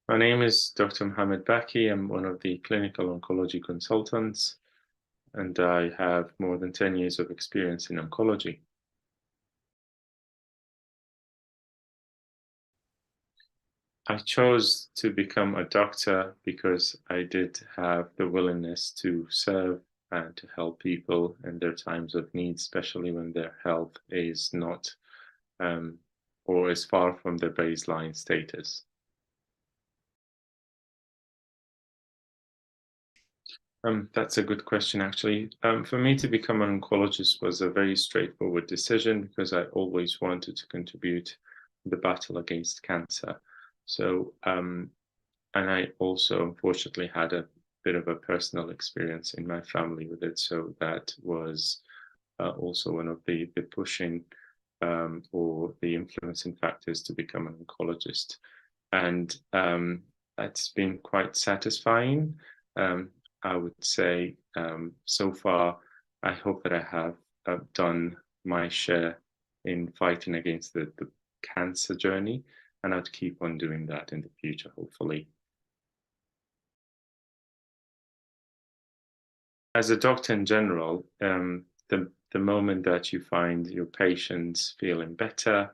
My name is Dr. Muhammed Baki. I'm one of the clinical oncology consultants, and I have more than 10 years of experience in oncology. I chose to become a doctor because I did have the willingness to serve and to help people in their times of need, especially when their health is not um, or is far from their baseline status. That's a good question, actually. For me to become an oncologist was a very straightforward decision because I always wanted to contribute to the battle against cancer. So, and I also unfortunately had a bit of a personal experience in my family with it. So that was also one of the pushing or the influencing factors to become an oncologist. And that's been quite satisfying. Um, I would say so far, I hope that I have done my share in fighting against the cancer journey, and I'd keep on doing that in the future, hopefully. As a doctor in general, the moment that you find your patients feeling better,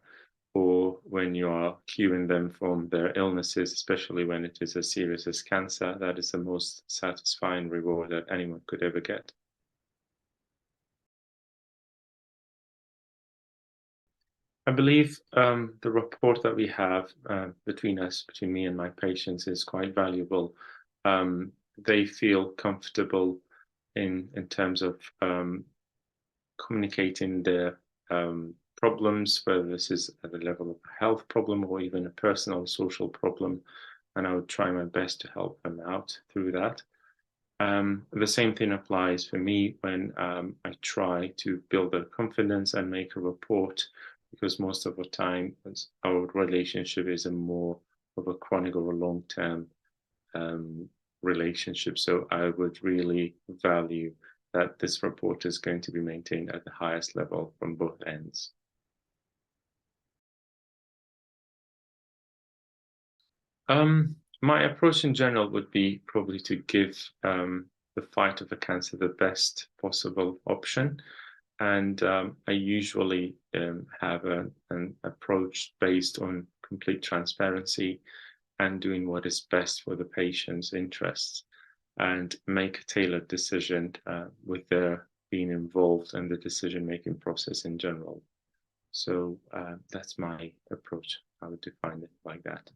or when you are curing them from their illnesses, especially when it is as serious as cancer, that is the most satisfying reward that anyone could ever get. I believe the rapport that we have between us, between me and my patients, is quite valuable. They feel comfortable in terms of communicating their problems, whether this is at the level of a health problem or even a personal social problem, and I would try my best to help them out through that. The same thing applies for me when I try to build their confidence and make a report, because most of the time our relationship is a more of a chronic or a long-term um, relationship. So I would really value that this report is going to be maintained at the highest level from both ends. My approach in general would be probably to give the fight of the cancer the best possible option. And I usually have an approach based on complete transparency and doing what is best for the patient's interests and make a tailored decision with their being involved in the decision-making process in general. So that's my approach. I would define it like that.